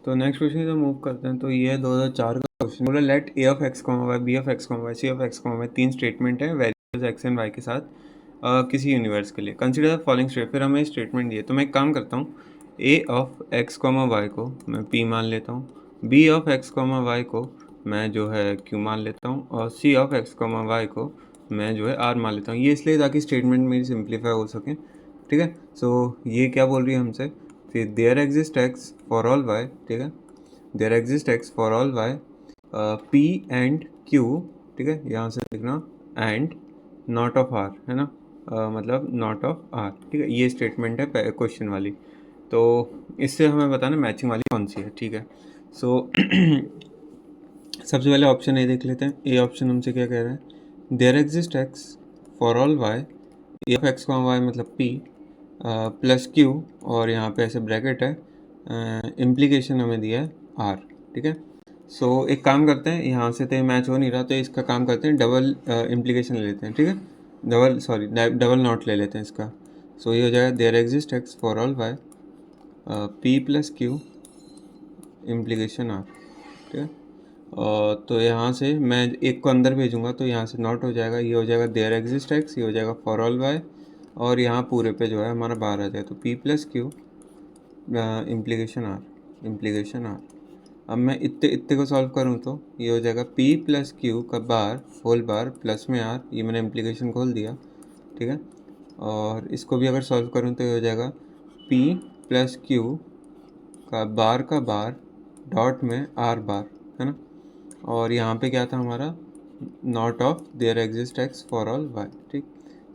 तो next question की तरफ मूव करते हैं। तो ये है 2004 का क्वेश्चन। बोला let A of X comma Y, B of X comma Y, C of X comma Y, 3 statement है वेरिएबल्स एक्स एंड वाई के साथ किसी यूनिवर्स के लिए। Consider the following state. फिर हमें स्टेटमेंट दिए, तो मैं एक काम करता हूँ, A of X comma Y को मैं पी मान लेता हूँ, B of X comma Y को मैं जो है क्यू मान लेता हूँ, और C of X comma Y को मैं जो है आर मान लेता हूँ। ये इसलिए ताकि स्टेटमेंट मेरी सिंप्लीफाई हो सके, ठीक है। सो ये क्या बोल रही है हमसे, फिर there exist X for all Y, ठीक है, there exist X for all Y P and Q, ठीक है, यहाँ से लिखना एंड नॉट ऑफ आर, है ना, मतलब नॉट ऑफ आर, ठीक है। ये स्टेटमेंट है क्वेश्चन वाली। तो इससे हमें बताना मैचिंग वाली कौन सी है, ठीक है। सो सबसे पहले ऑप्शन ए देख लेते हैं। ए ऑप्शन हमसे क्या कह रहा है, there exist X for all Y, A of X comma Y मतलब पी प्लस क्यू, और यहाँ पे ऐसे ब्रैकेट है, इम्प्लीकेशन हमें दिया है आर, ठीक है। सो एक काम करते हैं, यहाँ से तो मैच हो नहीं रहा, तो इसका काम करते हैं, डबल इम्प्लीकेशन ले लेते हैं, ठीक है, डबल नॉट ले लेते हैं इसका। सो ये हो जाएगा there exist X for all Y P plus Q implication R, ठीक है। तो यहाँ से मैं एक को अंदर भेजूँगा तो यहाँ से नॉट हो जाएगा, ये हो जाएगा देयर एग्जिस्ट एक्स, ये हो जाएगा फॉर ऑल वाई, और यहाँ पूरे पे जो है हमारा बाहर आ जाए, तो P plus Q implication R. अब मैं इतने इतने को सॉल्व करूँ तो ये हो जाएगा पी प्लस क्यू का बार होल बार प्लस में आर, ये मैंने इम्प्लीकेशन खोल दिया, ठीक है। और इसको भी अगर सॉल्व करूँ तो ये हो जाएगा पी प्लस क्यू का बार डॉट में आर बार, है ना। और यहाँ पे क्या था हमारा, not of there exist X for all Y, ठीक।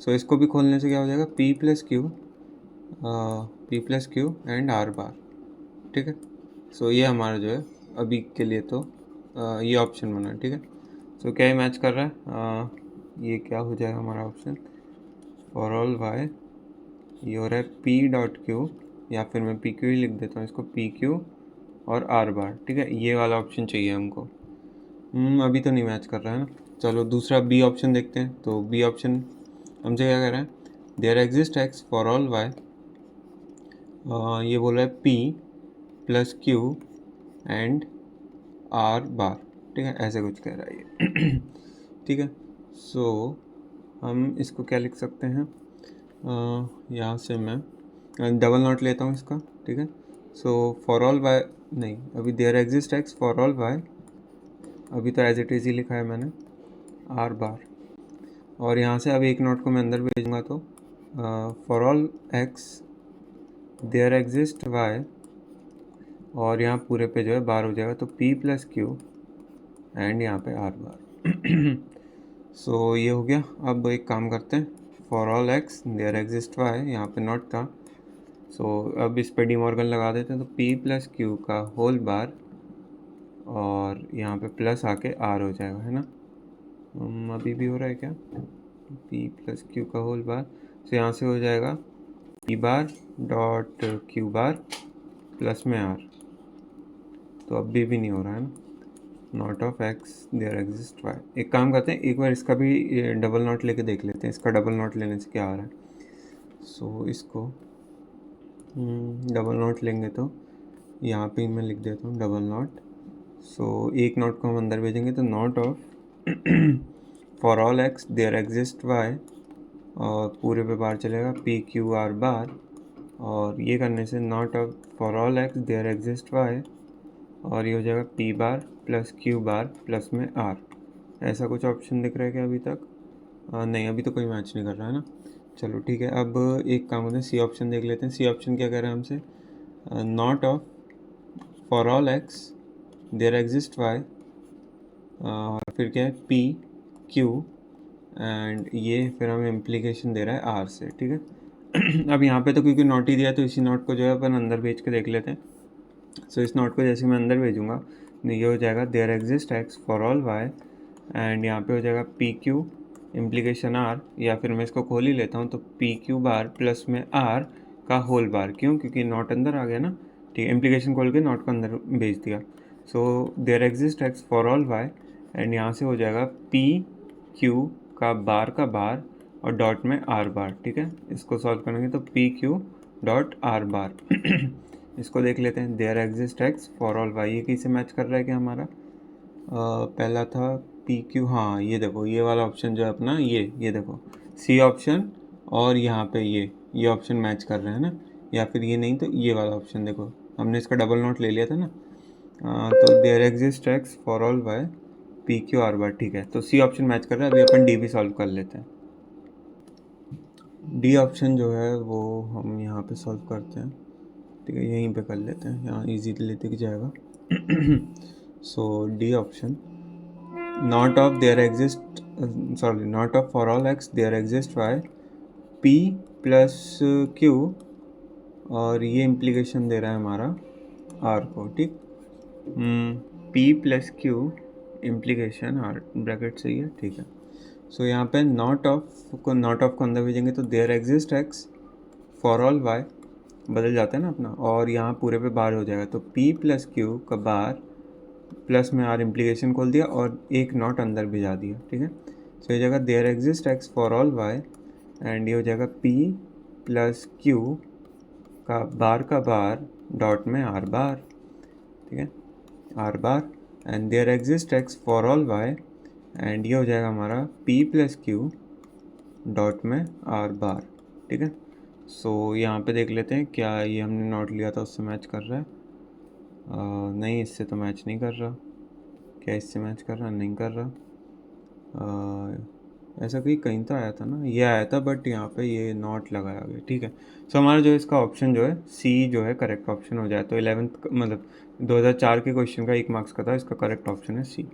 सो इसको भी खोलने से क्या हो जाएगा P plus Q and R bar, ठीक है। सो ये हमारा जो है अभी के लिए तो ये ऑप्शन बना, ठीक है। सो क्या ये मैच कर रहा है, ये क्या हो जाएगा हमारा ऑप्शन, फॉर ऑल वाई, ये हो रहा है पी डॉट क्यू, या फिर मैं पी क्यू ही लिख देता हूँ इसको, पी क्यू और आर बार, ठीक है। ये वाला ऑप्शन चाहिए हमको। अभी तो नहीं मैच कर रहा है ना। चलो दूसरा बी ऑप्शन देखते हैं। तो बी ऑप्शन हमसे क्या कह रहा है, there exist X for all Y, ये बोल रहा है P plus Q and R bar, ठीक है, ऐसे कुछ कह रहा है ये ठीक है। सो हम इसको क्या लिख सकते हैं, यहाँ से मैं डबल नॉट लेता हूँ इसका, ठीक है। सो फॉर ऑल वाई, नहीं अभी there exist X for all Y, अभी तो एज इट इज़ ही लिखा है मैंने, आर बार, और यहाँ से अब एक नोट को मैं अंदर भेजूँगा तो for all x there exist Y, और यहाँ पूरे पे जो है बार हो जाएगा, तो पी प्लस क्यू एंड यहाँ पे आर बार सो ये हो गया। अब एक काम करते हैं, for all x there exist Y, यहाँ पे नॉट था, सो अब इस पे डी मॉर्गन लगा देते हैं, तो पी प्लस क्यू का होल बार, और यहाँ पे प्लस आके आर हो जाएगा, है ना। अभी भी हो रहा है क्या, पी प्लस क्यू का होल बार, तो यहाँ से हो जाएगा P bar dot Q bar plus में आर, तो अभी भी नहीं हो रहा है ना, not of X there exist Y. एक काम करते हैं, एक बार इसका भी डबल नॉट लेके देख लेते हैं, इसका डबल नॉट लेने से क्या आ रहा है। सो इसको डबल नॉट लेंगे तो यहाँ पे मैं लिख देता हूँ डबल नॉट। सो एक नॉट को हम अंदर भेजेंगे, तो not of for all x there exist Y, और पूरे पे बार चलेगा पी क्यू आर बार, और ये करने से not of for all x there exist Y, और ये हो जाएगा P bar plus Q bar plus में आर। ऐसा कुछ ऑप्शन दिख रहा है क्या अभी तक, नहीं अभी तो कोई मैच नहीं कर रहा है ना। चलो ठीक है, अब एक काम करते हैं, सी ऑप्शन देख लेते हैं। सी ऑप्शन क्या कह रहा है हमसे, not of for all x there exist Y, और फिर क्या है पी क्यू एंड ये फिर हमें इम्प्लीकेशन दे रहा है आर से, ठीक है अब यहाँ पे तो क्योंकि नॉट ही दिया, तो इसी नॉट को जो है अपन अंदर भेज के देख लेते हैं। सो इस नोट को जैसे मैं अंदर भेजूँगा तो ये हो जाएगा there exist X for all Y, and यहाँ पे हो जाएगा पी क्यू इम्प्लीकेशन आर, या फिर मैं इसको खोल ही लेता हूँ, तो पी क्यू बार प्लस में आर का होल बार, क्यों, क्योंकि नॉट अंदर आ गया ना, ठीक है, इम्प्लीकेशन खोल के नॉट को अंदर भेज दिया। So there exist X for all Y, and यहाँ से हो जाएगा पी क्यू का बार और डॉट में आर बार, ठीक है। इसको सॉल्व करेंगे तो P Q dot R bar इसको देख लेते हैं। There exist X for all Y, ये किसे मैच कर रहा है क्या हमारा? पहला था पी क्यू, हाँ ये देखो ये वाला ऑप्शन जो है अपना, ये देखो सी ऑप्शन और यहाँ पे ये ऑप्शन मैच कर रहे हैं ना, या फिर ये नहीं तो ये वाला ऑप्शन देखो, हमने इसका डबल नोट ले लिया था ना। तो there exist X for all Y P Q R bar, ठीक है, तो सी ऑप्शन मैच कर रहा है। अभी अपन डी भी सॉल्व कर लेते हैं। डी ऑप्शन जो है वो हम यहाँ पे सॉल्व करते हैं, ठीक है, यहीं पे कर लेते हैं, यहाँ ईजीली दिख जाएगा। So D option, not of there exist, sorry not of for all x there exist y P plus Q, और ये इम्प्लीकेशन दे रहा है हमारा आर को, ठीक। P plus Q implication R bracket सही है, ठीक है। सो यहाँ पे नॉट ऑफ को अंदर भेजेंगे तो there exist X for all Y बदल जाता है ना अपना, और यहाँ पूरे पे बार हो जाएगा, तो p प्लस क्यू का बार प्लस में आर इम्प्लीकेशन खोल दिया और एक नॉट अंदर भिजा दिया, ठीक है। सो ये जाएगा there exist X for all Y, and ये हो जाएगा p प्लस क्यू का बार डॉट में आर बार, ठीक है, R bar, and there exist X for all Y, and ये हो जाएगा हमारा p प्लस क्यू डॉट में आर बार, ठीक है। सो यहाँ पे देख लेते हैं क्या ये हमने नोट लिया था उससे मैच कर रहा है। नहीं, इससे तो मैच नहीं कर रहा। क्या इससे मैच कर रहा? नहीं कर रहा। ऐसा कहीं तो आया था ना, ये आया था, बट यहाँ पे ये नॉट लगाया गया, ठीक है। सो हमारा जो इसका ऑप्शन जो है सी जो है करेक्ट ऑप्शन हो जाए, तो 11th मतलब 2004 के क्वेश्चन का 1 मार्क्स का था, इसका करेक्ट ऑप्शन है सी।